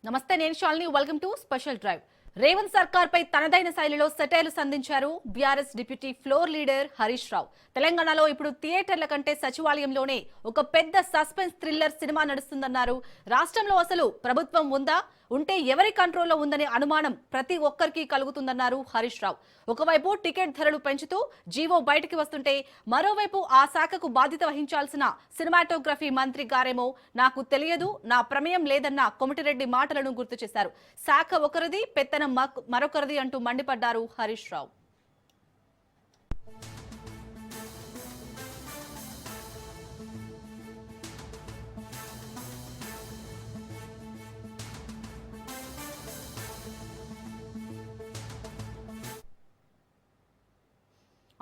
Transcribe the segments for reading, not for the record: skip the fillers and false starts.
నమస్తే, నేను Shalini. Welcome to special drive. Revanth సర్కార్ పై తనదైన శైలిలో సెటైర్లు సంధించారు BRS deputy floor leader Harish Rao. తెలంగాణలో ఇప్పుడు థియేటర్ల కంటే సచివాలయంలోనే ఒక పెద్ద సస్పెన్స్ థ్రిల్లర్ సినిమా నడుస్తుందన్నారు. రాష్ట్రంలో అసలు ప్రభుత్వం ఉందా, ఉంటే ఎవరి కంట్రోల్లో ఉందనే అనుమానం ప్రతి ఒక్కరికి కలుగుతుందన్నారు హరీష్ రావు. ఒకవైపు టికెట్ ధరలు పెంచుతూ జీవో బయటికి వస్తుంటే, మరోవైపు ఆ శాఖకు బాధ్యత వహించాల్సిన సినిమాటోగ్రఫీ మంత్రి గారేమో నాకు తెలియదు, నా ప్రమేయం లేదన్న కోమటిరెడ్డి మాటలను గుర్తు చేశారు. శాఖ ఒకరిది, పెత్తనం మరొకరిది అంటూ మండిపడ్డారు హరీష్ రావు.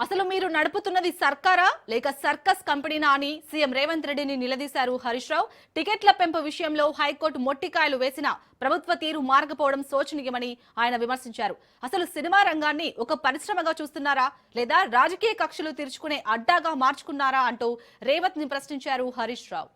అసలు మీరు నడుపుతున్నది సర్కారా లేక సర్కస్ కంపెనీనా అని సీఎం రేవంత్ రెడ్డిని నిలదీశారు హరీష్ రావు. టికెట్ల పెంపు విషయంలో హైకోర్టు మొట్టికాయలు వేసిన ప్రభుత్వ తీరు మారకపోవడం శోచనీయమని ఆయన విమర్శించారు. అసలు సినిమా రంగాన్ని ఒక పరిశ్రమగా చూస్తున్నారా లేదా రాజకీయ కక్షలు తీర్చుకునే అడ్డాగా మార్చుకున్నారా అంటూ రేవంత్ ని ప్రశ్నించారు హరీష్ రావు.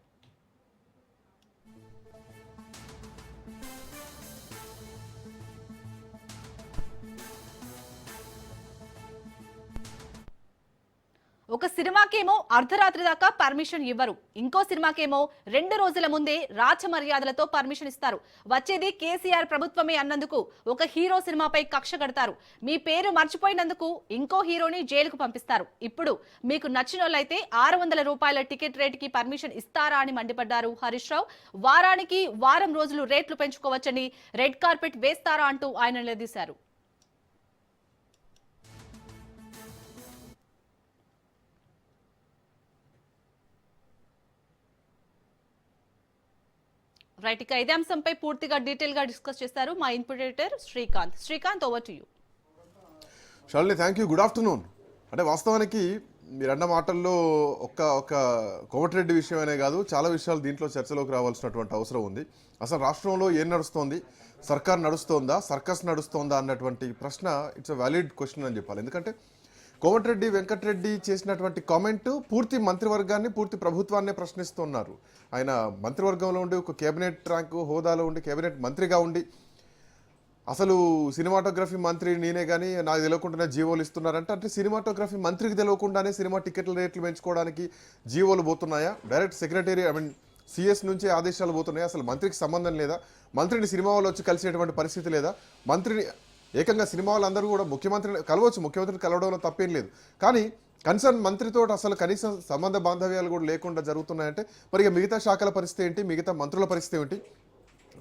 ఒక సినిమాకేమో అర్ధరాత్రి దాకా పర్మిషన్ ఇవ్వరు, ఇంకో సినిమాకేమో 2 రోజుల ముందే రాచ మర్యాదలతో పర్మిషన్ ఇస్తారు. వచ్చేది కేసీఆర్ ప్రభుత్వమే అన్నందుకు ఒక హీరో సినిమాపై కక్ష కడతారు. మీ పేరు మర్చిపోయినందుకు ఇంకో హీరోని జైలుకు పంపిస్తారు. ఇప్పుడు మీకు నచ్చినోళ్ళైతే 600 రూపాయల టికెట్ రేటుకి పర్మిషన్ ఇస్తారా అని మండిపడ్డారు హరీష్ రావు. వారానికి వారం రోజులు రేట్లు పెంచుకోవచ్చని రెడ్ కార్పెట్ వేస్తారా అంటూ ఆయన నిలదీశారు. రైట్, ఇక ఇదే అంశంపై పూర్తిగా డీటెయిల్ గా డిస్కస్ చేశారు మా input editor Srikanth. Srikanth, over to you. Shalini, thank you. Good afternoon. అంటే వాస్తవానికి మీరన్న మాటల్లో ఒక కోమటిరెడ్డి విషయమనే కాదు, చాలా విషయాలు దీంట్లో చర్చలోకి రావాల్సినటువంటి అవసరం ఉంది. అసలు రాష్ట్రంలో ఏం నడుస్తోంది, సర్కార్ నడుస్తోందా, సర్కస్ నడుస్తోందా అన్నటువంటి ప్రశ్న ఇట్స్ అ వ్యాలిడ్ క్వశ్చన్ అని చెప్పాలి. ఎందుకంటే కోమటిరెడ్డి వెంకటరెడ్డి చేసినటువంటి కామెంట్ పూర్తి మంత్రివర్గాన్ని, పూర్తి ప్రభుత్వాన్ని ప్రశ్నిస్తున్నారు. ఆయన మంత్రివర్గంలో ఉండి ఒక కేబినెట్ ర్యాంకు హోదాలో ఉండి కేబినెట్ మంత్రిగా ఉండి అసలు సినిమాటోగ్రఫీ మంత్రి నేనే కానీ నాకు తెలియకుండానే జీవోలు ఇస్తున్నారంటే, అంటే సినిమాటోగ్రఫీ మంత్రికి తెలియకుండానే సినిమా టికెట్ల రేట్లు పెంచుకోవడానికి జీవోలు పోతున్నాయా? డైరెక్ట్ సెక్రటరీ సిఎస్ నుంచే ఆదేశాలు పోతున్నాయా? అసలు మంత్రికి సంబంధం లేదా? మంత్రిని సినిమా వాళ్ళు వచ్చి కలిసేటువంటి పరిస్థితి లేదా? మంత్రిని ఏకంగా సినిమా వాళ్ళందరూ కూడా ముఖ్యమంత్రిని కలవచ్చు, ముఖ్యమంత్రిని కలవడంలో తప్పేం లేదు. కానీ కన్సర్న్ మంత్రితో అసలు కనీసం సంబంధ బాంధవ్యాలు కూడా లేకుండా జరుగుతున్నాయంటే మరి మిగతా శాఖల పరిస్థితి ఏంటి, మిగతా మంత్రుల పరిస్థితి ఏంటి?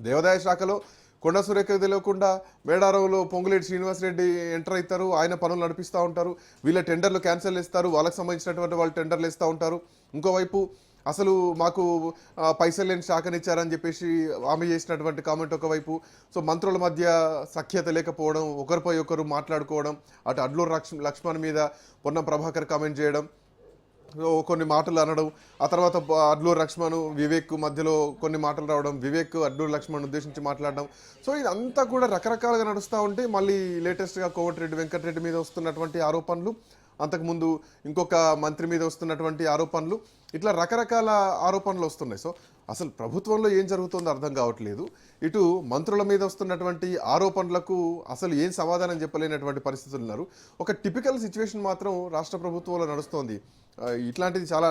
దేవాదాయ శాఖలో కొండ సురేఖ తెలియకుండా మేడారంలో పొంగులేటి శ్రీనివాసరెడ్డి ఎంటర్ అవుతారు, ఆయన పనులు నడిపిస్తూ ఉంటారు. వీళ్ళ టెండర్లు క్యాన్సిల్ చేస్తారు, వాళ్ళకి సంబంధించినటువంటి వాళ్ళు టెండర్లు ఇస్తూ ఉంటారు. ఇంకోవైపు అసలు మాకు పైసలు లేని శాఖనిచ్చారని చెప్పేసి ఆమె చేసినటువంటి కామెంట్ ఒకవైపు. సో మంత్రుల మధ్య సఖ్యత లేకపోవడం, ఒకరిపై ఒకరు మాట్లాడుకోవడం, అటు అడ్లూరు లక్ష్మణ్ మీద పొన్నం ప్రభాకర్ కామెంట్ చేయడం, కొన్ని మాటలు అనడం, ఆ తర్వాత అడ్లూరు లక్ష్మణ్ వివేక్ మధ్యలో కొన్ని మాటలు రావడం, వివేక్ అడ్లూరు లక్ష్మణ్ ఉద్దేశించి మాట్లాడడం. సో ఇదంతా కూడా రకరకాలుగా నడుస్తూ ఉంటే మళ్ళీ లేటెస్ట్గా కోమటిరెడ్డి వెంకటరెడ్డి మీద వస్తున్నటువంటి ఆరోపణలు, అంతకుముందు ఇంకొక మంత్రి మీద వస్తున్నటువంటి ఆరోపణలు, ఇట్లా రకరకాల ఆరోపణలు వస్తున్నాయి. సో అసలు ప్రభుత్వంలో ఏం జరుగుతుందో అర్థం కావట్లేదు. ఇటు మంత్రుల మీద వస్తున్నటువంటి ఆరోపణలకు అసలు ఏం సమాధానం చెప్పలేనటువంటి పరిస్థితులు ఉన్నారు. ఒక టిపికల్ సిచ్యువేషన్ మాత్రం రాష్ట్ర ప్రభుత్వంలో నడుస్తోంది. ఇట్లాంటిది చాలా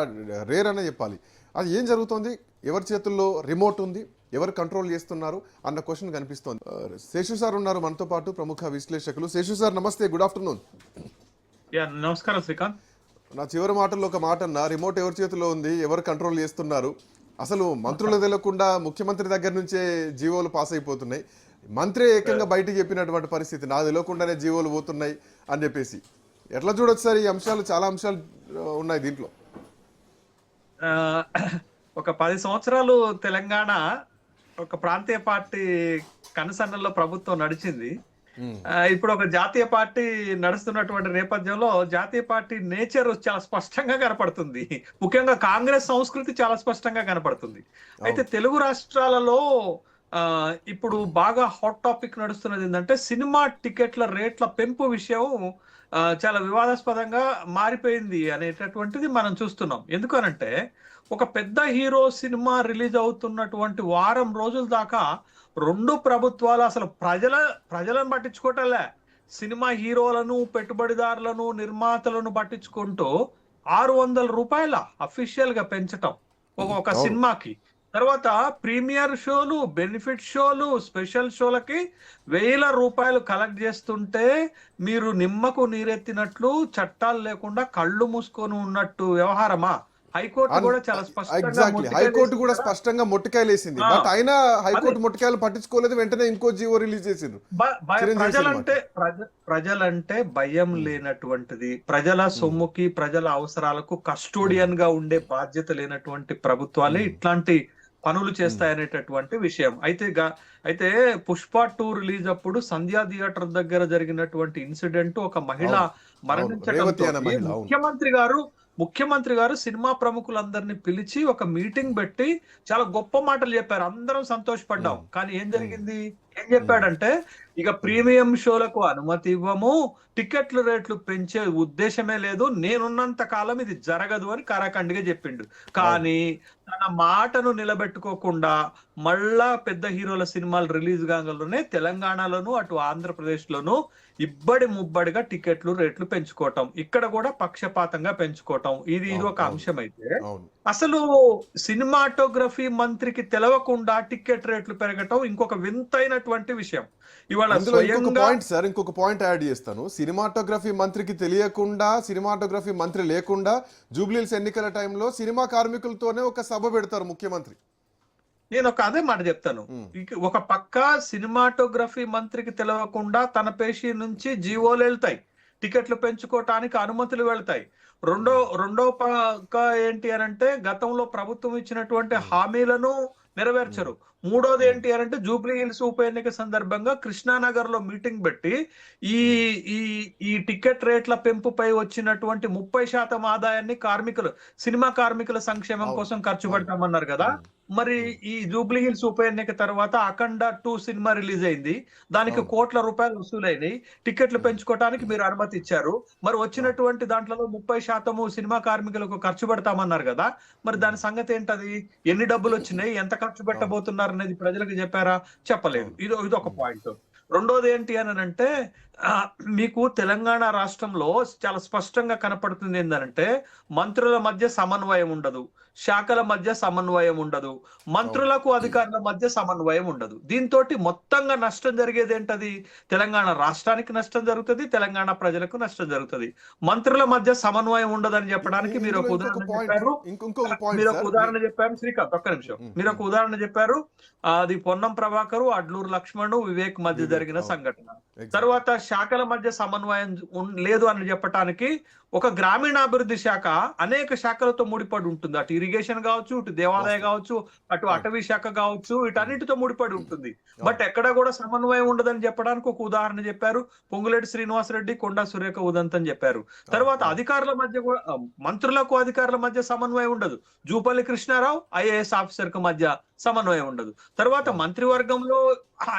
రేర్ అనే చెప్పాలి. అది ఏం జరుగుతోంది, ఎవరి చేతుల్లో రిమోట్ ఉంది, ఎవరు కంట్రోల్ చేస్తున్నారు అన్న క్వశ్చన్ కనిపిస్తోంది. శేషు సార్ ఉన్నారు మనతో పాటు, ప్రముఖ విశ్లేషకులు. శేషు సార్ నమస్తే, గుడ్ ఆఫ్టర్నూన్. నమస్కారం శ్రీకాంత్. నా చివరి మాటల్లో ఒక మాట అన్న, రిమోట్ ఎవరి చేతిలో ఉంది, ఎవరు కంట్రోల్ చేస్తున్నారు? అసలు మంత్రులు తెలియకుండా ముఖ్యమంత్రి దగ్గర నుంచే జీవోలు పాస్ అయిపోతున్నాయి. మంత్రి ఏకంగా బయటికి చెప్పినటువంటి పరిస్థితి, నాకు తెలియకుండానే జీవోలు పోతున్నాయి అని చెప్పేసి. ఎట్లా చూడొచ్చు సార్ ఈ అంశాలు? చాలా అంశాలు ఉన్నాయి దీంట్లో. ఒక 10 సంవత్సరాలు తెలంగాణ ఒక ప్రాంతీయ పార్టీ కనుసన్నల్లో ప్రభుత్వం నడిచింది. ఇప్పుడు ఒక జాతీయ పార్టీ నడుస్తున్నటువంటి నేపథ్యంలో జాతీయ పార్టీ నేచర్ చాలా స్పష్టంగా కనపడుతుంది. ముఖ్యంగా కాంగ్రెస్ సంస్కృతి చాలా స్పష్టంగా కనపడుతుంది. అయితే తెలుగు రాష్ట్రాలలో ఇప్పుడు బాగా హాట్ టాపిక్ నడుస్తున్నది ఏంటంటే సినిమా టికెట్ల రేట్ల పెంపు విషయం చాలా వివాదాస్పదంగా మారిపోయింది అనేటటువంటిది మనం చూస్తున్నాం. ఎందుకనంటే ఒక పెద్ద హీరో సినిమా రిలీజ్ అవుతున్నటువంటి వారం రోజుల దాకా రెండు ప్రభుత్వాలు అసలు ప్రజలను పట్టించుకోవటంలే, సినిమా హీరోలను, పెట్టుబడిదారులను, నిర్మాతలను పట్టించుకుంటూ రూ. 600 అఫీషియల్ గా పెంచటం ఒక అవును. సినిమాకి. తర్వాత ప్రీమియర్ షోలు, బెనిఫిట్ షోలు, స్పెషల్ షోలకి రూ. 1000 కలెక్ట్ చేస్తుంటే మీరు నిమ్మకు నీరెత్తినట్లు, చట్టాలు లేకుండా కళ్ళు మూసుకొని ఉన్నట్టు వ్యవహారమా? హైకోర్టు కూడా చాలా స్పష్టంగా ఎగ్జాక్ట్లీ హైకోర్టు కూడా మొట్టికాయలేసింది కదా. స్పష్టంగా మొట్టికాయలు వేసింది. ఆ, బట్ అయినా అదే హైకోర్టు మొట్టికాయలు పట్టించుకోలేదు, వెంటనే ఇంకో జీవో రిలీజ్ చేసిండ్రు చిరంజీవి సినిమాకి. ప్రజలంటే భయం లేనటువంటిది, ప్రజల సొమ్ముకి, ప్రజల అవసరాలకు కస్టోడియన్ గా ఉండే బాధ్యత లేనటువంటి ప్రభుత్వాలే ఇట్లాంటి పనులు చేస్తాయనేటటువంటి విషయం. అయితే పుష్ప 2 రిలీజ్ అప్పుడు సంధ్యా థియేటర్ దగ్గర జరిగినటువంటి ఇన్సిడెంట్, ఒక మహిళ అవును, రేవతి అనే మరణించడంతో మహిళ, అవును. ముఖ్యమంత్రి గారు సినిమా ప్రముఖులందరినీ పిలిచి ఒక మీటింగ్ పెట్టి చాలా గొప్ప మాటలు చెప్పారు. అందరం సంతోషపడ్డాం. కానీ ఏం జరిగింది? ఏం చెప్పాడంటే, ఇక ప్రీమియం షోలకు అనుమతి ఇవ్వము, టికెట్ల రేట్లు పెంచే ఉద్దేశమే లేదు, నేనున్నంత కాలం ఇది జరగదు అని కరాఖండిగా చెప్పిండు. కానీ తన మాటను నిలబెట్టుకోకుండా మళ్ళా పెద్ద హీరోల సినిమాలు రిలీజ్ కాగానే తెలంగాణలోను అటు ఆంధ్రప్రదేశ్ లోను ఇబ్బడి ముబ్బడిగా టికెట్లు రేట్లు పెంచుకోవటం, ఇక్కడ కూడా పక్షపాతంగా పెంచుకోవటం, ఇది ఒక అంశం. అయితే అసలు సినిమాటోగ్రఫీ మంత్రికి తెలవకుండా టికెట్ రేట్లు పెరగటం ఇంకొక వింతైనటువంటి విషయం. ఇవాళ ఇంకొక పాయింట్ యాడ్ చేస్తాను. సినిమాటోగ్రఫీ మంత్రికి తెలియకుండా, సినిమాటోగ్రఫీ మంత్రి లేకుండా జూబ్లీహిల్స్ ఎన్నికల టైంలో సినిమా కార్మికులతోనే ఒక సభ పెడతారు ముఖ్యమంత్రి. నేను అదే మాట చెప్తాను. ఒక పక్క సినిమాటోగ్రఫీ మంత్రికి తెలవకుండా తన పేషి నుంచి జీవోలు వెళ్తాయి, టికెట్లు పెంచుకోవటానికి అనుమతులు వెళ్తాయి. రెండో పక్క ఏంటి అనంటే, గతంలో ప్రభుత్వం ఇచ్చినటువంటి హామీలను నెరవేర్చరు. మూడోది ఏంటి అనంటే, జూబ్లీ హిల్స్ ఉప ఎన్నిక సందర్భంగా కృష్ణానగర్ లో మీటింగ్ పెట్టి ఈ ఈ ఈ టికెట్ రేట్ల పెంపుపై వచ్చినటువంటి 30% ఆదాయాన్ని సినిమా కార్మికుల సంక్షేమం కోసం ఖర్చు పెడతామన్నారు కదా. మరి ఈ జూబ్లీ హిల్స్ ఉప ఎన్నిక తర్వాత అఖండ 2 సినిమా రిలీజ్ అయింది, దానికి కోట్ల రూపాయలు వసూలైనవి, టికెట్లు పెంచుకోవడానికి మీరు అనుమతి ఇచ్చారు. మరి వచ్చినటువంటి దాంట్లో 30% సినిమా కార్మికులకు ఖర్చు పెడతామన్నారు కదా. మరి దాని సంగతి ఏంటది? ఎన్ని డబ్బులు వచ్చినాయి, ఎంత ఖర్చు పెట్టబోతున్నారు అనేది ప్రజలకు చెప్పారా? చెప్పలేదు. ఇది ఒక పాయింట్. రెండోది ఏంటి అని అంటే, మీకు తెలంగాణ రాష్ట్రంలో చాలా స్పష్టంగా కనపడుతుంది ఏంటంటే, మంత్రుల మధ్య సమన్వయం ఉండదు, శాఖల మధ్య సమన్వయం ఉండదు, మంత్రులకు అధికారుల మధ్య సమన్వయం ఉండదు. దీంతో మొత్తంగా నష్టం జరిగేది ఏంటది? తెలంగాణ రాష్ట్రానికి నష్టం జరుగుతుంది, తెలంగాణ ప్రజలకు నష్టం జరుగుతుంది. మంత్రుల మధ్య సమన్వయం ఉండదని చెప్పడానికి మీరు ఒక ఉదాహరణ చెప్పారు. శ్రీకాంత్, ఒక్క నిమిషం. మీరు ఒక ఉదాహరణ చెప్పారు, అది పొన్నం ప్రభాకర్, అడ్లూరు లక్ష్మణ్, వివేక్ మధ్య జరిగిన సంఘటన. తర్వాత శాఖల మధ్య సమన్వయం లేదు అని చెప్పడానికి, ఒక గ్రామీణాభివృద్ధి శాఖ అనేక శాఖలతో ముడిపడి ఉంటుంది. అటు ఇరిగేషన్ కావచ్చు, ఇటు దేవాలయ కావచ్చు, అటు అటవీ శాఖ కావచ్చు, వీటన్నిటితో ముడిపడి ఉంటుంది. బట్ ఎక్కడ కూడా సమన్వయం ఉండదని చెప్పడానికి ఒక ఉదాహరణ చెప్పారు. పొంగులేటి శ్రీనివాసరెడ్డి, కొండా సురేఖ ఉదంతం చెప్పారు. తర్వాత అధికారుల మధ్య కూడా, మంత్రులకు అధికారుల మధ్య సమన్వయం ఉండదు. జూపల్లి కృష్ణారావు ఐఏఎస్ ఆఫీసర్ కు మధ్య సమన్వయం ఉండదు. తర్వాత మంత్రివర్గంలో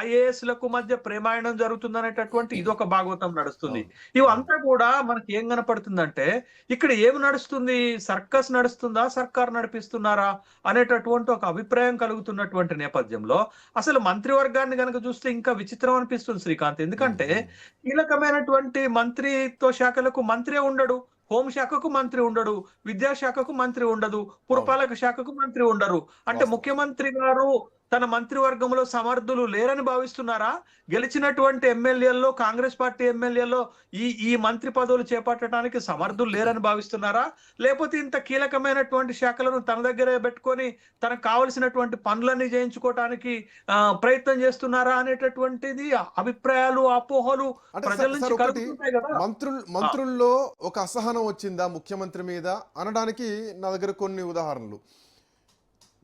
ఐఏఎస్ లకు మధ్య ప్రేమాయణం జరుగుతుందనేటటువంటి ఇదొక భాగవతం నడుస్తుంది. ఇవంతా కూడా మనకి ఏం కనపడుతుందంటే, ఇక్కడ ఏమి నడుస్తుంది? సర్కస్ నడుస్తుందా, సర్కార్ నడిపిస్తున్నారా అనేటటువంటి ఒక అభిప్రాయం కలుగుతున్నటువంటి నేపథ్యంలో అసలు మంత్రివర్గాన్ని కనుక చూస్తే ఇంకా విచిత్రం అనిపిస్తుంది శ్రీకాంత్. ఎందుకంటే కీలకమైనటువంటి మంత్రిత్వ శాఖలకు మంత్రే ఉండడు, హోంశాఖకు మంత్రి ఉండడు, విద్యాశాఖకు మంత్రి ఉండదు, పురపాలక శాఖకు మంత్రి ఉండరు. అంటే ముఖ్యమంత్రి గారు తన మంత్రివర్గంలో సమర్థులు లేరని భావిస్తున్నారా? గెలిచినటువంటి ఎమ్మెల్యేల్లో, కాంగ్రెస్ పార్టీ ఎమ్మెల్యేల్లో ఈ మంత్రి పదవులు చేపట్టడానికి సమర్థులు లేరని భావిస్తున్నారా? లేకపోతే ఇంత కీలకమైనటువంటి శాఖలను తన దగ్గరే పెట్టుకొని తనకు కావలసినటువంటి పనులన్నీ చేయించుకోవటానికి ప్రయత్నం చేస్తున్నారా అనేటటువంటిది అభిప్రాయాలు, అపోహలు ప్రజల నుంచి కలుగుతున్నాయి కదా. మంత్రుల్లో ఒక అసహనం వచ్చిందా ముఖ్యమంత్రి మీద అనడానికి నా దగ్గర కొన్ని ఉదాహరణలు.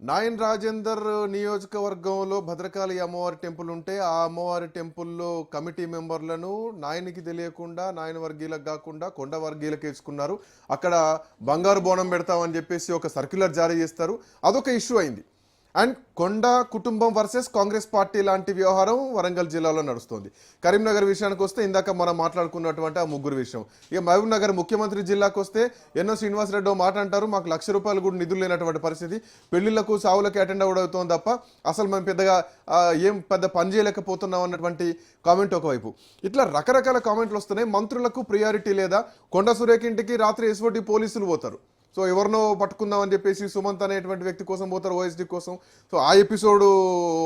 నాయన్ రాజేందర్ నియోజకవర్గంలో భద్రకాళి అమ్మవారి టెంపుల్ ఉంటే, ఆ అమ్మవారి టెంపుల్లో కమిటీ మెంబర్లను నాయనికి తెలియకుండా, నాయన వర్గీయులకు కాకుండా కొండ వర్గీయులకు వేసుకున్నారు. అక్కడ బంగారు బోనం పెడతామని చెప్పేసి ఒక సర్క్యులర్ జారీ చేస్తారు. అదొక ఇష్యూ అయింది. అండ్ కొండ కుటుంబం వర్సెస్ కాంగ్రెస్ పార్టీ లాంటి వ్యవహారం వరంగల్ జిల్లాలో నడుస్తుంది. కరీంనగర్ విషయానికి వస్తే ఇందాక మనం మాట్లాడుకున్నటువంటి ఆ ముగ్గురు విషయం. ఇక మహబూబ్ నగర్ ముఖ్యమంత్రి జిల్లాకు వస్తే ఎన్నో శ్రీనివాసరెడ్డి మాట అంటారు, మాకు ₹1,00,000 కూడా నిధులు లేనటువంటి పరిస్థితి, పెళ్లిళ్లకు సావులకు అటెండ్ అవుతుంది తప్ప అసలు మేము పెద్దగా ఏం పెద్ద పని చేయలేకపోతున్నాం అన్నటువంటి కామెంట్ ఒకవైపు. ఇట్లా రకరకాల కామెంట్లు వస్తున్నాయి. మంత్రులకు ప్రియారిటీ లేదా? కొండ సురేఖ ఇంటికి రాత్రి ఎస్ఓటి పోలీసులు పోతారు. సో ఎవరినో పట్టుకుందాం అని చెప్పేసి సుమంత్ అనేటువంటి వ్యక్తి కోసం పోతారు, ఓఎస్డీ కోసం. సో ఆ ఎపిసోడు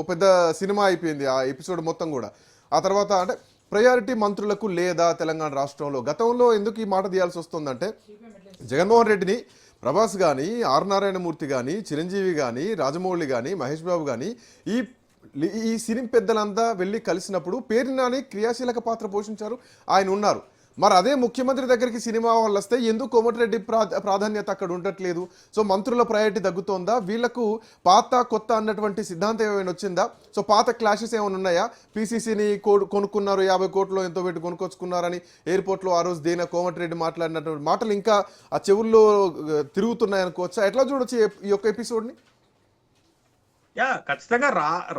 పెద్ద సినిమా అయిపోయింది, ఆ ఎపిసోడ్ మొత్తం కూడా. ఆ తర్వాత అంటే ప్రయారిటీ మంత్రులకు లేదా తెలంగాణ రాష్ట్రంలో? గతంలో ఎందుకు ఈ మాట తీయాల్సి వస్తుందంటే జగన్మోహన్ రెడ్డిని ప్రభాస్ కానీ, ఆర్ నారాయణమూర్తి కానీ, చిరంజీవి కానీ, రాజమౌళి కానీ, మహేష్ బాబు కానీ ఈ సినిమా పెద్దలంతా వెళ్ళి కలిసినప్పుడు పేరు నాని క్రియాశీలక పాత్ర పోషించారు, ఆయన ఉన్నారు. మరి అదే ముఖ్యమంత్రి దగ్గరికి సినిమా వాళ్ళు వస్తే ఎందుకు కోమటిరెడ్డి ప్రాధాన్యత అక్కడ ఉండట్లేదు? సో మంత్రుల ప్రయారిటీ తగ్గుతోందా? వీళ్లకు పాత కొత్త అన్నటువంటి సిద్ధాంతం ఏమైనా వచ్చిందా? సో పాత క్లాషెస్ ఏమైనా ఉన్నాయా? పీసీసీని కొనుక్కున్నారు, 50 కోట్లు ఎంతో పెట్టి కొనుక్కొచ్చుకున్నారని ఎయిర్పోర్ట్లో ఆ రోజు దేనా కోమటిరెడ్డి మాట్లాడినటువంటి మాటలు ఇంకా ఆ చెవుల్లో తిరుగుతున్నాయి అనుకోవచ్చా? ఎట్లా చూడొచ్చు ఈ యొక్క ఎపిసోడ్ని? ఖచ్చితంగా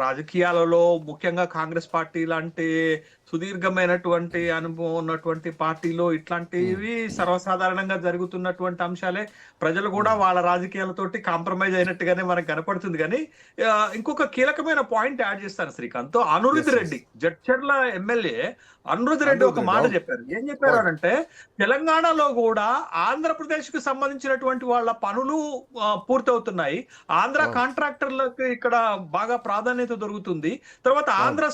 రాజకీయాలలో ముఖ్యంగా కాంగ్రెస్ పార్టీ లాంటి సుదీర్ఘమైనటువంటి అనుభవం ఉన్నటువంటి పార్టీలో ఇట్లాంటివి సర్వసాధారణంగా జరుగుతున్నటువంటి అంశాలే. ప్రజలు కూడా వాళ్ళ రాజకీయాలతోటి కాంప్రమైజ్ అయినట్టుగానే మనకు కనపడుతుంది. కానీ ఇంకొక కీలకమైన పాయింట్ యాడ్ చేస్తాను శ్రీకాంత్. అనిరుద్ రెడ్డి, జడ్చర్ల ఎమ్మెల్యే అనిరుద్ రెడ్డి ఒక మాట చెప్పారు. ఏం చెప్పారు అంటే, తెలంగాణలో కూడా ఆంధ్రప్రదేశ్ కు సంబంధించినటువంటి వాళ్ళ పనులు పూర్తవుతున్నాయి, ఆంధ్ర కాంట్రాక్టర్లకు ఇక్కడ బాగా ప్రాధాన్యత దొరుకుతుంది, తర్వాత ఆంధ్ర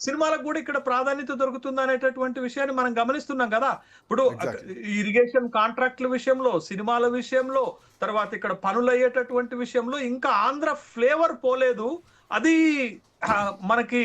సినిమాలకు కూడా ఇక్కడ ప్రాధాన్యత దొరుకుతుంది అనేటటువంటి విషయాన్ని మనం గమనిస్తున్నాం కదా. ఇప్పుడు ఇరిగేషన్ కాంట్రాక్టుల విషయంలో, సినిమాల విషయంలో, తర్వాత ఇక్కడ పనులు అయ్యేటటువంటి విషయంలో ఇంకా ఆంధ్ర ఫ్లేవర్ పోలేదు. అది మనకి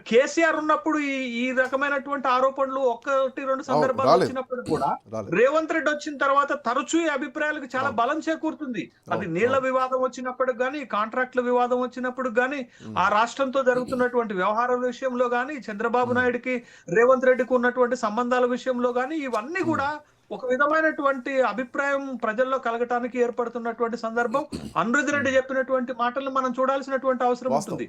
కేసీఆర్ ఉన్నప్పుడు ఈ రకమైనటువంటి ఆరోపణలు 1-2 సందర్భాలు వచ్చినప్పుడు కూడా రేవంత్ రెడ్డి వచ్చిన తర్వాత తరచూ ఈ అభిప్రాయాలకు చాలా బలం చేకూరుతుంది. అది నీళ్ల వివాదం వచ్చినప్పుడు గానీ, కాంట్రాక్టుల వివాదం వచ్చినప్పుడు గానీ, ఆ రాష్ట్రంతో జరుగుతున్నటువంటి వ్యవహారాల విషయంలో గానీ, చంద్రబాబు నాయుడుకి రేవంత్ రెడ్డికి ఉన్నటువంటి సంబంధాల విషయంలో గానీ, ఇవన్నీ కూడా ఒక విధమైనటువంటి అభిప్రాయం ప్రజల్లో కలగటానికి ఏర్పడుతున్నటువంటి సందర్భం. అనిరుద్ రెడ్డి చెప్పినటువంటి మాటలను మనం చూడాల్సినటువంటి అవసరం ఉంటుంది.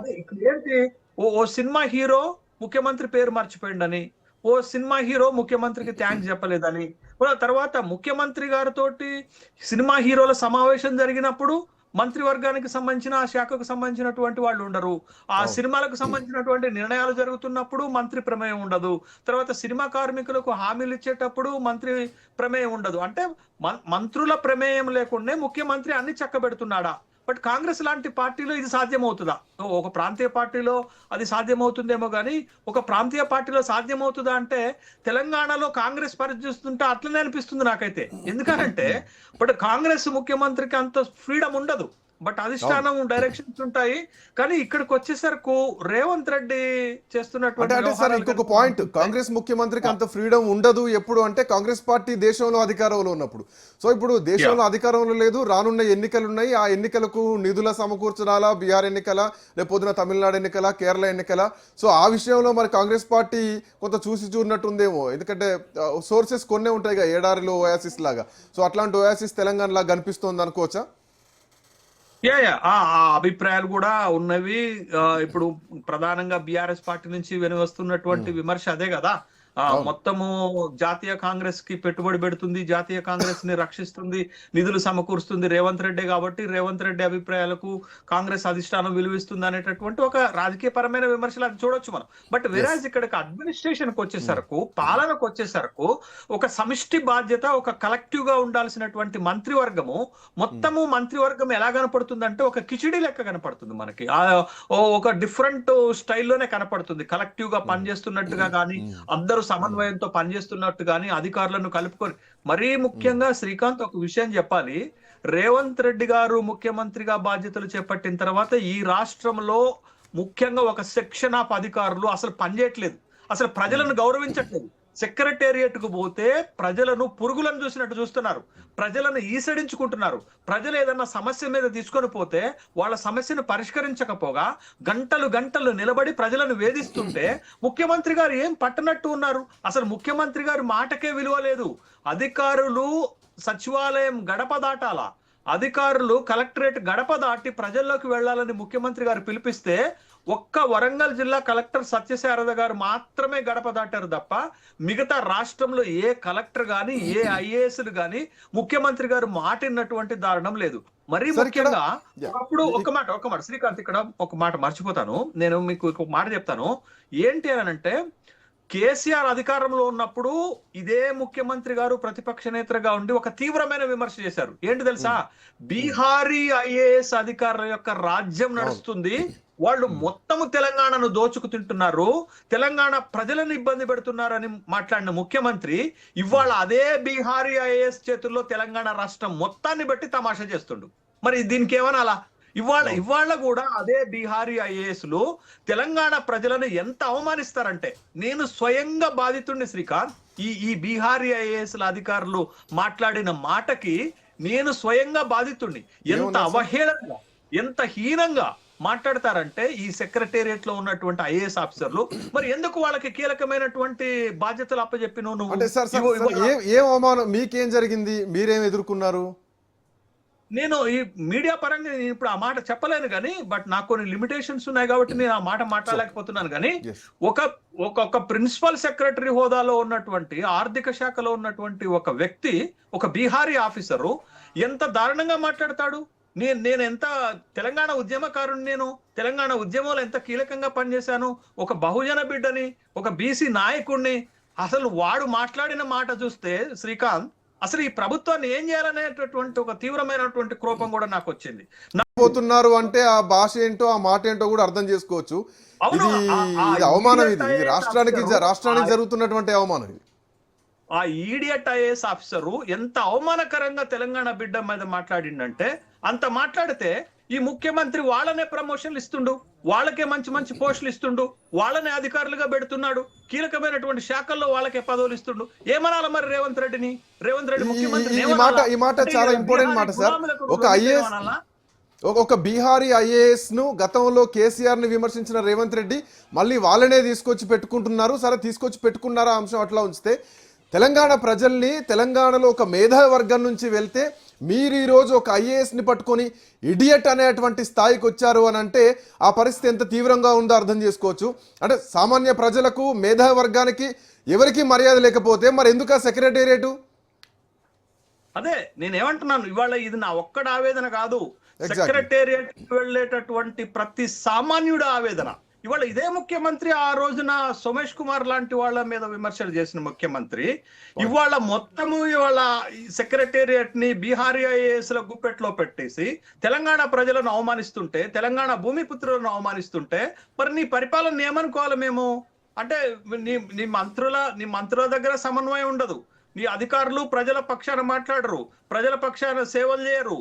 అదే ఏంటి, ఓ సినిమా హీరో ముఖ్యమంత్రి పేరు మర్చిపోయిందని, ఓ సినిమా హీరో ముఖ్యమంత్రికి థ్యాంక్స్ చెప్పలేదని, తర్వాత ముఖ్యమంత్రి గారితో సినిమా హీరోల సమావేశం జరిగినప్పుడు మంత్రివర్గానికి సంబంధించిన ఆ శాఖకు సంబంధించినటువంటి వాళ్ళు ఉండరు, ఆ సినిమాలకు సంబంధించినటువంటి నిర్ణయాలు జరుగుతున్నప్పుడు మంత్రి ప్రమేయం ఉండదు, తర్వాత సినిమా కార్మికులకు హామీలు ఇచ్చేటప్పుడు మంత్రి ప్రమేయం ఉండదు. అంటే మంత్రుల ప్రమేయం లేకుండా ముఖ్యమంత్రి అన్ని చక్కబెడుతున్నాడా? బట్ కాంగ్రెస్ లాంటి పార్టీలో ఇది సాధ్యమవుతుందా? ఒక ప్రాంతీయ పార్టీలో అది సాధ్యమవుతుందేమో కానీ ఒక ప్రాంతీయ పార్టీలో సాధ్యమవుతుందా అంటే తెలంగాణలో కాంగ్రెస్ పరిస్థితుంటే అట్లనే అనిపిస్తుంది నాకైతే. ఎందుకంటే బట్ కాంగ్రెస్ ముఖ్యమంత్రికి అంత ఫ్రీడమ్ ఉండదు, బట్ అధిష్టానం డైరెక్షన్స్ ఉంటాయి. కానీ ఇక్కడికి వచ్చేసరికి రేవంత్ రెడ్డి చేస్తున్నటువంటి ఇంకొక పాయింట్, కాంగ్రెస్ ముఖ్యమంత్రికి అంత ఫ్రీడమ్ ఉండదు ఎప్పుడు అంటే కాంగ్రెస్ పార్టీ దేశంలో అధికారంలో ఉన్నప్పుడు. సో ఇప్పుడు దేశంలో అధికారంలో లేదు, రానున్న ఎన్నికలు ఉన్నాయి, ఆ ఎన్నికలకు నిధుల సమకూర్చడాలా, బీహార్ ఎన్నికల, లేకపోతే తమిళనాడు ఎన్నికల, కేరళ ఎన్నికల. సో ఆ విషయంలో మరి కాంగ్రెస్ పార్టీ కొంత చూసి చూడనట్టుందేమో, ఎందుకంటే సోర్సెస్ కొన్నే ఉంటాయి కదా, ఏడారిలో ఓయాసిస్ లాగా. సో అట్లాంటి ఓయాసిస్ తెలంగాణ లాగా కనిపిస్తుంది అనుకోవచ్చా? ఆ అభిప్రాయాలు కూడా ఉన్నవి. ఇప్పుడు ప్రధానంగా బీఆర్ఎస్ పార్టీ నుంచి వెనువస్తున్నటువంటి విమర్శ అదే కదా. మొత్తము జాతీయ కాంగ్రెస్ కి పెట్టుబడి పెడుతుంది, జాతీయ కాంగ్రెస్ ని రక్షిస్తుంది, నిధులు సమకూరుస్తుంది రేవంత్ రెడ్డి కాబట్టి రేవంత్ రెడ్డి అభిప్రాయాలకు కాంగ్రెస్ అధిష్టానం విలువిస్తుంది అనేటటువంటి ఒక రాజకీయ పరమైన విమర్శలు అది చూడొచ్చు మనం. బట్ వెరాజ్ ఇక్కడికి అడ్మినిస్ట్రేషన్ కు వచ్చేసరకు, పాలనకు వచ్చేసరకు ఒక సమిష్టి బాధ్యత, ఒక కలెక్టివ్ గా ఉండాల్సినటువంటి మంత్రివర్గము, మొత్తము మంత్రివర్గం ఎలా కనపడుతుందంటే ఒక కిచిడి లెక్క కనపడుతుంది మనకి. ఒక డిఫరెంట్ స్టైల్లోనే కనపడుతుంది. కలెక్టివ్ గా పనిచేస్తున్నట్టుగా కానీ, అందరూ సమన్వయంతో పనిచేస్తున్నట్టు కానీ, అధికారులను కలుపుకొని. మరీ ముఖ్యంగా శ్రీకాంత్ ఒక విషయం చెప్పాలి, రేవంత్ రెడ్డి గారు ముఖ్యమంత్రిగా బాధ్యతలు చేపట్టిన తర్వాత ఈ రాష్ట్రంలో ముఖ్యంగా ఒక సెక్షన్ ఆఫ్ అధికారులు అసలు పనిచేయట్లేదు, అసలు ప్రజలను గౌరవించట్లేదు. సెక్రటేరియట్ కు పోతే ప్రజలను పురుగులను చూసినట్టు చూస్తున్నారు, ప్రజలను ఈసడించుకుంటున్నారు. ప్రజలు ఏదన్నా సమస్య మీద తీసుకొని పోతే వాళ్ళ సమస్యను పరిష్కరించకపోగా గంటలు నిలబడి ప్రజలను వేధిస్తుంటే ముఖ్యమంత్రి గారు ఏం పట్టనట్టు ఉన్నారు. అసలు ముఖ్యమంత్రి గారి మాటకే విలువ లేదు. అధికారులు సచివాలయం గడప దాటాలా, అధికారులు కలెక్టరేట్ గడప దాటి ప్రజల్లోకి వెళ్లాలని ముఖ్యమంత్రి గారు పిలిపిస్తే ఒక్క వరంగల్ జిల్లా కలెక్టర్ సత్యశారద గారు మాత్రమే గడప దాటారు తప్ప మిగతా రాష్ట్రంలో ఏ కలెక్టర్ గాని ఏ ఐఏఎస్లు గాని ముఖ్యమంత్రి గారు మాటిన్నటువంటి దారుణం లేదు. మరీ ముఖ్యంగా ఒకప్పుడు ఒక మాట శ్రీకాంత్, ఇక్కడ ఒక మాట మర్చిపోతాను నేను, మీకు ఒక మాట చెప్తాను. ఏంటి అని అంటే, కేసీఆర్ అధికారంలో ఉన్నప్పుడు ఇదే ముఖ్యమంత్రి గారు ప్రతిపక్ష నేతగా ఉండి ఒక తీవ్రమైన విమర్శ చేశారు. ఏంటి తెలుసా, బీహారీ ఐఏఎస్ అధికారుల యొక్క రాజ్యం నడుస్తుంది, వాళ్ళు మొత్తము తెలంగాణను దోచుకు తింటున్నారు, తెలంగాణ ప్రజలను ఇబ్బంది పెడుతున్నారని మాట్లాడిన ముఖ్యమంత్రి ఇవాళ అదే బీహారీ ఐఏఎస్ చేతుల్లో తెలంగాణ రాష్ట్రం మొత్తాన్ని బట్టి తమాషా చేస్తుండు. మరి దీనికి ఏమనాలా? ఇవాళ కూడా అదే బీహారీ ఐఏఎస్లు తెలంగాణ ప్రజలను ఎంత అవమానిస్తారంటే, నేను స్వయంగా బాధితుడిని శ్రీకాంత్. ఈ బీహారీ ఐఏఎస్ల అధికారులు మాట్లాడిన మాటకి నేను స్వయంగా బాధితుడిని. ఎంత అవహేళనగా, ఎంత హీనంగా మాట్లాడతారంటే ఈ సెక్రటేరియట్ లో ఉన్నటువంటి ఐఏఎస్ ఆఫీసర్లు. మరి ఎందుకు వాళ్ళకి కీలకమైనటువంటి బాధ్యతలు అప్పచెప్పి ఏం అవమానం, మీకేం జరిగింది, మీరేం ఎదుర్కొన్నారు? నేను ఈ మీడియా పరంగా ఇప్పుడు ఆ మాట చెప్పలేను కానీ, బట్ నాకు కొన్ని లిమిటేషన్స్ ఉన్నాయి కాబట్టి నేను ఆ మాట మాట్లాడలేకపోతున్నాను. కానీ ఒక ప్రిన్సిపల్ సెక్రటరీ హోదాలో ఉన్నటువంటి, ఆర్థిక శాఖలో ఉన్నటువంటి ఒక వ్యక్తి, ఒక బీహారీ ఆఫీసరు ఎంత దారుణంగా మాట్లాడతాడు. నేను ఎంత తెలంగాణ ఉద్యమకారుని, నేను తెలంగాణ ఉద్యమంలో ఎంత కీలకంగా పనిచేశాను, ఒక బహుజన బిడ్డని, ఒక బీసీ నాయకుడిని. అసలు వాడు మాట్లాడిన మాట చూస్తే శ్రీకాంత్, అసలు ఈ ప్రభుత్వాన్ని ఏం చేయాలనేటటువంటి ఒక తీవ్రమైనటువంటి కోపం కూడా నాకు వచ్చింది. పోతున్నారు అంటే ఆ భాష ఏంటో, ఆ మాట ఏంటో కూడా అర్థం చేసుకోవచ్చు. ఇది అవమానం, ఇది రాష్ట్రానికి జరుగుతున్నటువంటి అవమానం. ఇది ఆ ఈడియట్ ఐఏఎస్ ఆఫీసరు ఎంత అవమానకరంగా తెలంగాణ బిడ్డ మీద మాట్లాడిండంటే, అంత మాట్లాడితే ఈ ముఖ్యమంత్రి వాళ్ళనే ప్రమోషన్లు ఇస్తుండు, వాళ్ళకే మంచి పోస్టులు ఇస్తుండు, వాళ్ళనే అధికారులుగా పెడుతున్నాడు, కీలకమైనటువంటి శాఖల్లో వాళ్ళకే పదవులు ఇస్తుండు. ఏమనాల మరి రేవంత్ రెడ్డిని? రేవంత్ రెడ్డి ముఖ్యమంత్రి ఈ మాట చాలా ఇంపార్టెంట్ మాట సార్. ఒక ఐఏఎస్, ఒక బీహారీ ఐఏఎస్ ను గతంలో కేసీఆర్ ని విమర్శించిన రేవంత్ రెడ్డి మళ్ళీ వాళ్ళనే తీసుకొచ్చి పెట్టుకుంటున్నారు. సరే, తీసుకొచ్చి పెట్టుకున్నారా అంశం అట్లా ఉంచితే, తెలంగాణ ప్రజల్ని, తెలంగాణలో ఒక మేధావి వర్గం నుంచి వెళ్తే మీరు ఈరోజు ఒక ఐఏఎస్ని పట్టుకొని ఇడియట్ అనేటువంటి స్థాయికి వచ్చారు అని అంటే ఆ పరిస్థితి ఎంత తీవ్రంగా ఉందో అర్థం చేసుకోవచ్చు. అంటే సామాన్య ప్రజలకు, మేధావి వర్గానికి ఎవరికి మర్యాద లేకపోతే మరి ఎందుకు ఆ సెక్రటేరియట్? అదే నేనేమంటున్నాను, ఇవాళ ఇది నా ఒక్కడ ఆవేదన కాదు, సెక్రటేరియట్ వెళ్ళేటటువంటి ప్రతి సామాన్యుడు ఆవేదన. ఇవాళ ఇదే ముఖ్యమంత్రి ఆ రోజున సోమేష్ కుమార్ లాంటి వాళ్ళ మీద విమర్శలు చేసిన ముఖ్యమంత్రి ఇవాళ మొత్తము సెక్రటేరియట్ ని బీహారీ ఐఏఎస్ ల గుప్పెట్లో పెట్టేసి తెలంగాణ ప్రజలను అవమానిస్తుంటే, తెలంగాణ భూమిపుత్రులను అవమానిస్తుంటే, మరి నీ పరిపాలన ఏమనుకోవాలి మేము? అంటే నీ మంత్రుల దగ్గర సమన్వయం ఉండదు, నీ అధికారులు ప్రజల పక్షాన మాట్లాడరు, ప్రజల పక్షాన సేవలు చేయరు,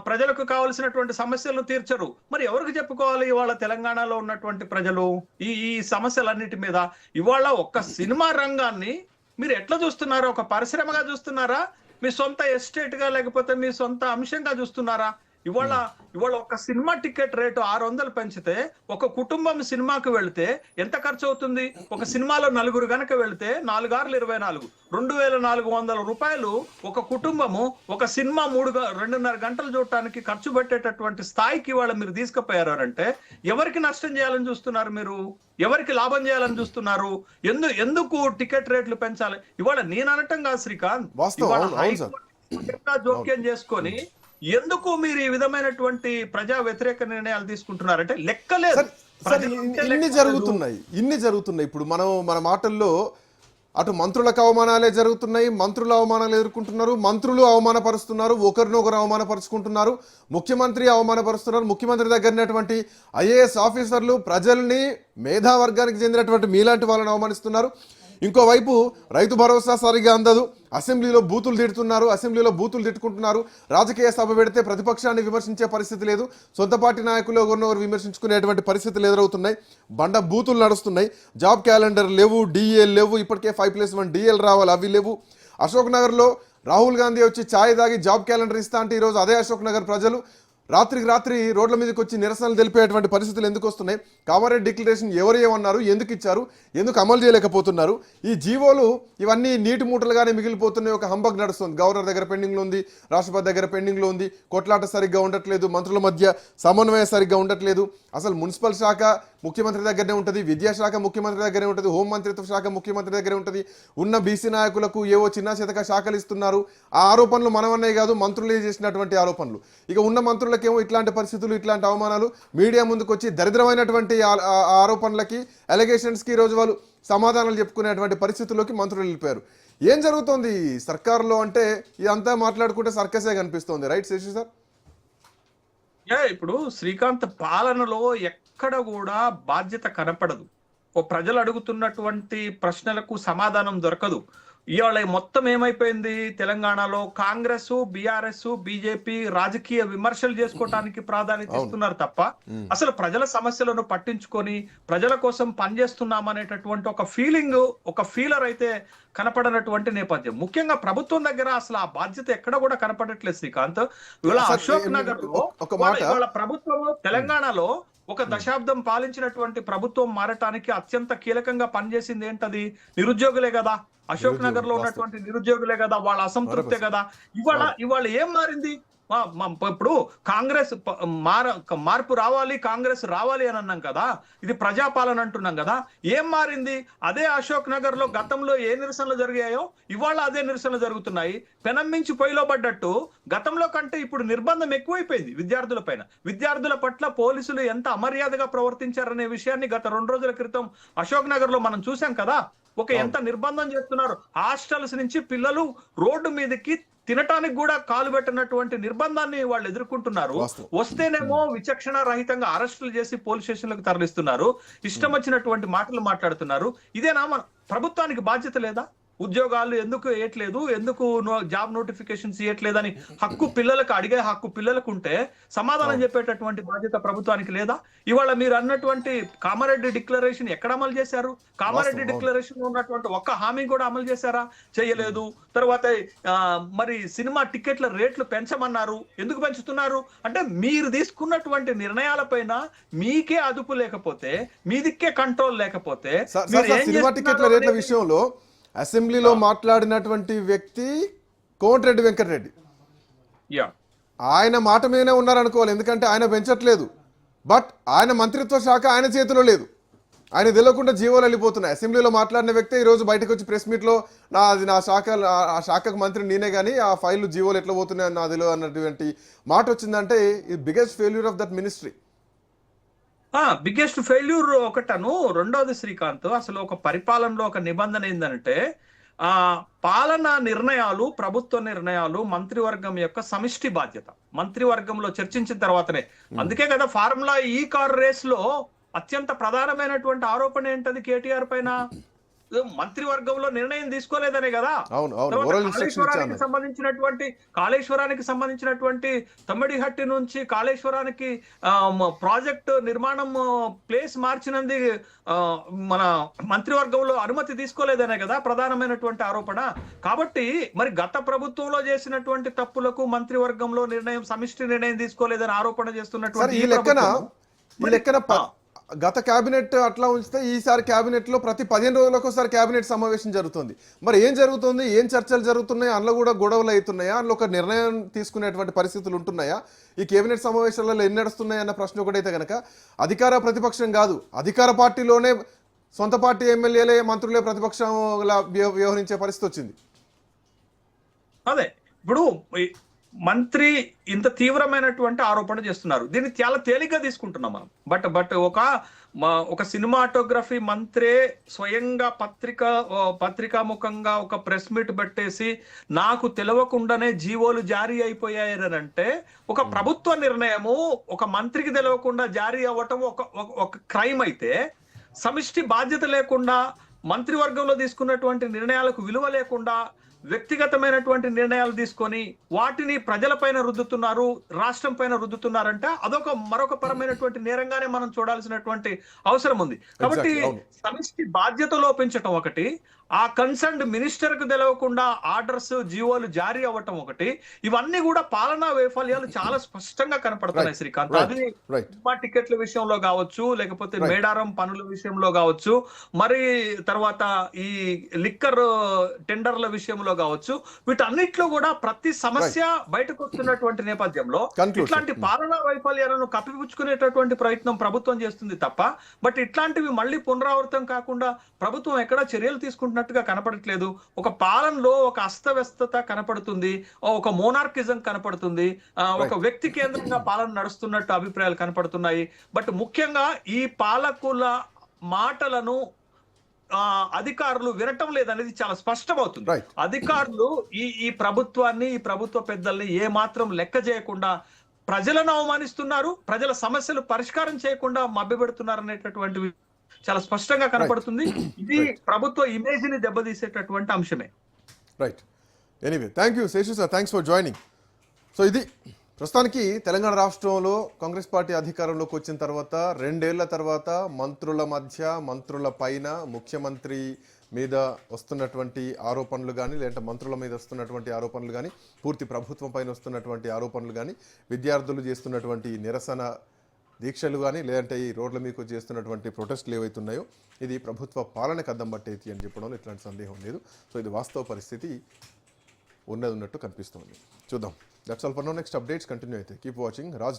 ప్రజలకు కావలసినటువంటి సమస్యలను తీర్చరు. మరి ఎవరికి చెప్పుకోవాలి ఇవాళ తెలంగాణలో ఉన్నటువంటి ప్రజలు ఈ సమస్యలన్నిటి మీద? ఇవాళ ఒక్క సినిమా రంగాన్ని మీరు ఎట్లా చూస్తున్నారా? ఒక పరిశ్రమగా చూస్తున్నారా? మీ సొంత ఎస్టేట్ గా, లేకపోతే మీ సొంత అంశంగా చూస్తున్నారా? ఇవాళ ఒక సినిమా టికెట్ రేటు 600 పెంచితే ఒక కుటుంబం సినిమాకు వెళితే ఎంత ఖర్చు అవుతుంది? ఒక సినిమాలో నలుగురు గనక వెళితే 4 6 24 2400 రూపాయలు ఒక కుటుంబము ఒక సినిమా 2.5 గంటలు చూడటానికి ఖర్చు పెట్టేటటువంటి స్థాయికి ఇవాళ మీరు తీసుకుపోయారంటే ఎవరికి నష్టం చేయాలని చూస్తున్నారు మీరు? ఎవరికి లాభం చేయాలని చూస్తున్నారు? ఎందుకు టికెట్ రేట్లు పెంచాలి? ఇవాళ నేను అనటం కాదు శ్రీకాంత్, జోక్యం చేసుకొని ఎందుకు మీరు ఈ విధమైనటువంటి ప్రజా వ్యతిరేక నిర్ణయాలు తీసుకుంటున్నారంటే లెక్కలేదు. ఇన్ని జరుగుతున్నాయి. ఇప్పుడు మన మాటల్లో అటు మంత్రులకు అవమానాలే జరుగుతున్నాయి, మంత్రులు అవమానాలు ఎదుర్కొంటున్నారు, మంత్రులు అవమానపరుస్తున్నారు, ఒకరినొకరు అవమానపరుచుకుంటున్నారు, ముఖ్యమంత్రి అవమానపరుస్తున్నారు. ముఖ్యమంత్రి దగ్గరటువంటి ఐఏఎస్ ఆఫీసర్లు ప్రజల్ని, మేధావర్గానికి చెందినటువంటి మీలాంటి వాళ్ళని అవమానిస్తున్నారు. ఇంకోవైపు రైతు భరోసా సరిగా అందదు, అసెంబ్లీలో బూతులు తిట్టుకుంటున్నారు, రాజకీయ సభ పెడితే ప్రతిపక్షాన్ని విమర్శించే పరిస్థితి లేదు, సొంత పార్టీ నాయకులు ఒకరినొకరు విమర్శించుకునేటువంటి పరిస్థితులు ఎదురవుతున్నాయి, బండ బూతులు నడుస్తున్నాయి, జాబ్ క్యాలెండర్ లేవు, డిఏ లేవు, ఇప్పటికే 5+1 డిఏలు రావాలి, అవి లేవు. అశోక్ నగర్లో రాహుల్ గాంధీ వచ్చి ఛాయ్ తాగి జాబ్ క్యాలెండర్ ఇస్తా అంటే ఈరోజు అదే అశోక్ నగర్ ప్రజలు రాత్రికి రాత్రి రోడ్ల మీదకి వచ్చి నిరసనలు తెలిపేటువంటి పరిస్థితులు ఎందుకు వస్తున్నాయి? కామారెడ్డి డిక్లరేషన్ ఎవరు ఏమన్నారు, ఎందుకు ఇచ్చారు, ఎందుకు అమలు చేయలేకపోతున్నారు? ఈ జీవోలు ఇవన్నీ నీటి మూటలుగానే మిగిలిపోతున్నాయి. ఒక హంబక్ నడుస్తుంది. గవర్నర్ దగ్గర పెండింగ్లో ఉంది, రాష్ట్రపతి దగ్గర పెండింగ్లో ఉంది. కొట్లాట సరిగ్గా ఉండట్లేదు, మంత్రుల మధ్య సమన్వయం సరిగ్గా ఉండట్లేదు. అసలు మున్సిపల్ శాఖ ముఖ్యమంత్రి దగ్గరనే ఉంటుంది, విద్యాశాఖ ముఖ్యమంత్రి దగ్గరే ఉంటుంది, హోంమంత్రిత్వ శాఖ ముఖ్యమంత్రి దగ్గరే ఉంటుంది. ఉన్న బీసీ నాయకులకు ఏవో చిన్న చితక శాఖలు ఇస్తున్నారు. ఆ ఆరోపణలు మనవన్నే కాదు, మంత్రులే చేసినటువంటి ఆరోపణలు. ఇక ఉన్న మంత్రులకేమో ఇట్లాంటి పరిస్థితులు, ఇట్లాంటి అవమానాలు. మీడియా ముందుకు వచ్చి దరిద్రమైనటువంటి ఆరోపణలకి, అలిగేషన్స్కి ఈరోజు వాళ్ళు సమాధానాలు చెప్పుకునేటువంటి పరిస్థితుల్లోకి మంత్రులు వెళ్ళిపోయారు. ఏం జరుగుతోంది సర్కార్లో అంటే ఇదంతా మాట్లాడుకుంటే సర్కసే కనిపిస్తోంది. Right Shashi sir? ఇప్పుడు శ్రీకాంత్ పాలనలో ఎక్కడ కూడా బాధ్యత కనపడదు. ఓ ప్రజలు అడుగుతున్నటువంటి ప్రశ్నలకు సమాధానం దొరకదు. ఇవాళ మొత్తం ఏమైపోయింది, తెలంగాణలో కాంగ్రెస్, బీఆర్ఎస్, బీజేపీ రాజకీయ విమర్శలు చేసుకోవటానికి ప్రాధాన్యత ఇస్తున్నారు తప్ప అసలు ప్రజల సమస్యలను పట్టించుకొని ప్రజల కోసం పనిచేస్తున్నామనేటటువంటి ఒక ఫీలింగ్, ఒక ఫీలర్ అయితే కనపడనటువంటి నేపథ్యం. ముఖ్యంగా ప్రభుత్వం దగ్గర అసలు ఆ బాధ్యత ఎక్కడ కూడా కనపడట్లేదు శ్రీకాంత్. ఇవాళ అశోక్ నగర్ లో ఇవాళ ప్రభుత్వం తెలంగాణలో ఒక దశాబ్దం పాలించినటువంటి ప్రభుత్వం మారటానికి అత్యంత కీలకంగా పనిచేసింది ఏంటది? నిరుద్యోగులే కదా. అశోక్ నగర్ లో ఉన్నటువంటి నిరుద్యోగులే కదా, వాళ్ళ అసంతృప్తే కదా. ఇవాళ ఏం మారింది? ఇప్పుడు కాంగ్రెస్ మార్పు రావాలి, కాంగ్రెస్ రావాలి అని అన్నాం కదా, ఇది ప్రజాపాలన అంటున్నాం కదా. ఏం మారింది? అదే అశోక్ నగర్ లో గతంలో ఏ నిరసనలు జరిగాయో ఇవాళ అదే నిరసనలు జరుగుతున్నాయి. పెనం మించి పొయ్యిలో పడ్డట్టు గతంలో కంటే ఇప్పుడు నిర్బంధం ఎక్కువైపోయింది విద్యార్థుల పైన. విద్యార్థుల పట్ల పోలీసులు ఎంత అమర్యాదగా ప్రవర్తించారనే విషయాన్ని గత 2 రోజుల క్రితం అశోక్ నగర్ లో మనం చూసాం కదా. ఎంత నిర్బంధం చేస్తున్నారు. హాస్టల్స్ నుంచి పిల్లలు రోడ్డు మీదకి తినటానికి కూడా కాలు పెట్టినటువంటి నిర్బంధాన్ని వాళ్ళు ఎదుర్కొంటున్నారు. వస్తేనేమో విచక్షణ రహితంగా అరెస్టులు చేసి పోలీస్ స్టేషన్లకు తరలిస్తున్నారు. ఇష్టం వచ్చినటువంటి మాటలు మాట్లాడుతున్నారు. ఇదేనా మన ప్రభుత్వానికి బాధ్యత లేదా? ఉద్యోగాలు ఎందుకు ఇవ్వట్లేదు, ఎందుకు జాబ్ నోటిఫికేషన్స్ ఇవ్వట్లేదని హక్కు పిల్లలకు అడిగే హక్కు పిల్లలకు ఉంటే సమాధానం చెప్పేటటువంటి బాధ్యత ప్రభుత్వానికి లేదా? ఇవాళ మీరు అన్నటువంటి కామారెడ్డి డిక్లరేషన్ ఎక్కడ అమలు చేశారు? కామారెడ్డి డిక్లరేషన్ ఉన్నటువంటి ఒక్క హామీ కూడా అమలు చేశారా? చేయలేదు. తర్వాత మరి సినిమా టికెట్ల రేట్లు పెంచమన్నారు. ఎందుకు పెంచుతున్నారు అంటే మీరు తీసుకున్నటువంటి నిర్ణయాలపైన మీకే అదుపు లేకపోతే, మీదిక్కే కంట్రోల్ లేకపోతే సినిమా టికెట్ల రేట్ల విషయంలో అసెంబ్లీలో మాట్లాడినటువంటి వ్యక్తి కోమటిరెడ్డి వెంకటరెడ్డి. ఆయన మాట మీదనే ఉన్నారనుకోవాలి, ఎందుకంటే ఆయన పెంచట్లేదు. బట్ ఆయన మంత్రిత్వ శాఖ ఆయన చేతిలో లేదు. ఆయన తెలియకుండా జీవోలు వెళ్ళిపోతున్నాయి. అసెంబ్లీలో మాట్లాడిన వ్యక్తి ఈరోజు బయటకు వచ్చి ప్రెస్ మీట్లో నా శాఖ, ఆ శాఖకు మంత్రి నేనే కానీ ఆ ఫైల్ జీవోలు ఎట్లా పోతున్నాయి నా తెలియదు అన్నటువంటి మాట వచ్చిందంటే ఇది biggest failure of that ministry. Biggest failure ఒకటను. రెండోది శ్రీకాంత్, అసలు ఒక పరిపాలనలో ఒక నిబంధన ఏంటంటే పాలనా నిర్ణయాలు, ప్రభుత్వ నిర్ణయాలు మంత్రివర్గం యొక్క సమిష్టి బాధ్యత. మంత్రివర్గంలో చర్చించిన తర్వాతనే. అందుకే కదా ఫార్ములా ఈ కార్ రేస్ లో అత్యంత ప్రధానమైనటువంటి ఆరోపణ ఏంటది కేటీఆర్ పైన? మంత్రివర్గంలో నిర్ణయం తీసుకోలేదనే కదా. కాళేశ్వరానికి సంబంధించినటువంటి తమ్మిడిహట్టి నుంచి కాళేశ్వరానికి ప్రాజెక్ట్ నిర్మాణం ప్లేస్ మార్చినంది మన మంత్రివర్గంలో అనుమతి తీసుకోలేదనే కదా ప్రధానమైనటువంటి ఆరోపణ. కాబట్టి మరి గత ప్రభుత్వంలో చేసినటువంటి తప్పులకు మంత్రివర్గంలో సమిష్టి నిర్ణయం తీసుకోలేదని ఆరోపణ చేస్తున్నటువంటి గత కేబినెట్ అట్లా ఉంచితే ఈసారి కేబినెట్ లో ప్రతి 15 రోజులకు ఒకసారి కేబినెట్ సమావేశం జరుగుతుంది. మరి ఏం జరుగుతుంది? ఏం చర్చలు జరుగుతున్నాయి? అందులో కూడా గొడవలు అవుతున్నాయా? అందులో ఒక నిర్ణయం తీసుకునేటువంటి పరిస్థితులు ఉంటున్నాయా? ఈ కేబినెట్ సమావేశాలలో ఎన్ని నడుస్తున్నాయి అన్న ప్రశ్న ఒకటైతే కనుక అధికార ప్రతిపక్షం కాదు, అధికార పార్టీలోనే సొంత పార్టీ ఎమ్మెల్యేలే మంత్రులే ప్రతిపక్షం వ్యవహరించే పరిస్థితి వచ్చింది. అదే ఇప్పుడు మంత్రి ఇంత తీవ్రమైనటువంటి ఆరోపణ చేస్తున్నారు. దీన్ని చాలా తేలిగ్గా తీసుకుంటున్నాం మనం. బట్ ఒక సినిమాటోగ్రఫీ మంత్రే స్వయంగా పత్రికాముఖంగా ఒక ప్రెస్ మీట్ పెట్టేసి నాకు తెలియకుండానే జీవోలు జారీ అయిపోయాయని అంటే ఒక ప్రభుత్వ నిర్ణయము ఒక మంత్రికి తెలియకుండా జారీ అవ్వటం ఒక క్రైమ్ అయితే, సమిష్టి బాధ్యత లేకుండా మంత్రివర్గంలో తీసుకున్నటువంటి నిర్ణయాలకు విలువ లేకుండా వ్యక్తిగతమైనటువంటి నిర్ణయాలు తీసుకొని వాటిని ప్రజలపైన రుద్దుతున్నారు, రాష్ట్రం పైన రుద్దుతున్నారంటే అదొక మరొక పరమైనటువంటి నేరంగానే మనం చూడాల్సినటువంటి అవసరం ఉంది. కాబట్టి సమిష్టి బాధ్యత లోపించటం ఒకటి, ఆ కన్సర్న్డ్ మినిస్టర్ కు తెలవకుండా ఆర్డర్స్ జీవోలు జారీ అవ్వటం ఒకటి, ఇవన్నీ కూడా పాలనా వైఫల్యాలు చాలా స్పష్టంగా కనపడుతున్నాయి Right. శ్రీకాంత్. Right. అది Right. సినిమా టికెట్ల విషయంలో కావచ్చు, లేకపోతే Right. మేడారం పనుల విషయంలో కావచ్చు, మరి తర్వాత ఈ లిక్కర్ టెండర్ల విషయంలో కావచ్చు, వీటన్నిటిలో కూడా ప్రతి సమస్య బయటకు వస్తున్నటువంటి నేపథ్యంలో Conclusion. ఇట్లాంటి పాలనా వైఫల్యాలను కప్పిపుచ్చుకునేటటువంటి ప్రయత్నం ప్రభుత్వం చేస్తుంది తప్ప, బట్ ఇట్లాంటివి మళ్ళీ పునరావృతం కాకుండా ప్రభుత్వం ఎక్కడా చర్యలు తీసుకుంటున్నట్టుగా కనపడట్లేదు. ఒక పాలనలో ఒక అస్తవ్యస్తత కనపడుతుంది, ఒక మోనార్కిజం కనపడుతుంది, ఒక వ్యక్తి కేంద్రంగా పాలన నడుస్తున్నట్టు అభిప్రాయాలు కనపడుతున్నాయి. బట్ ముఖ్యంగా ఈ పాలకుల మాటలను అధికారులు వినటం లేదనేది చాలా స్పష్టమవుతుంది. Right. అధికారులు ఈ ప్రభుత్వాన్ని, ఈ ప్రభుత్వ పెద్దల్ని ఏ మాత్రం లెక్క చేయకుండా ప్రజలను అవమానిస్తున్నారు, ప్రజల సమస్యలు పరిష్కారం చేయకుండా మభ్యపెడుతున్నారు అనేటటువంటివి చాలా స్పష్టంగా కనపడుతుంది. ఇది ప్రభుత్వ ఇమేజ్ ని దెబ్బతీసేటటువంటి అంశమే. Right. Anyway thank you Seshu sir, thanks for joining. So ఇది ప్రస్తుతానికి తెలంగాణ రాష్ట్రంలో కాంగ్రెస్ పార్టీ అధికారంలోకి వచ్చిన తర్వాత 2 ఏళ్ల తర్వాత మంత్రుల మధ్య, మంత్రుల పైన, ముఖ్యమంత్రి మీద వస్తున్నటువంటి ఆరోపణలు కానీ, లేదంటే మంత్రుల మీద వస్తున్నటువంటి ఆరోపణలు కానీ, పూర్తి ప్రభుత్వం పైన వస్తున్నటువంటి ఆరోపణలు కానీ, విద్యార్థులు చేస్తున్నటువంటి నిరసన దీక్షలు కానీ, లేదంటే ఈ రోడ్ల మీకు చేస్తున్నటువంటి ప్రొటెస్టులు ఏవైతున్నాయో ఇది ప్రభుత్వ పాలనకు అద్దం పట్టేది అని చెప్పడంలో ఎట్లాంటి సందేహం లేదు. సో ఇది వాస్తవ పరిస్థితి ఉన్నట్టు కనిపిస్తుంది. చూద్దాం. That's all for now. Next updates continue అయితే కీప్ వాచింగ్ రాజ్.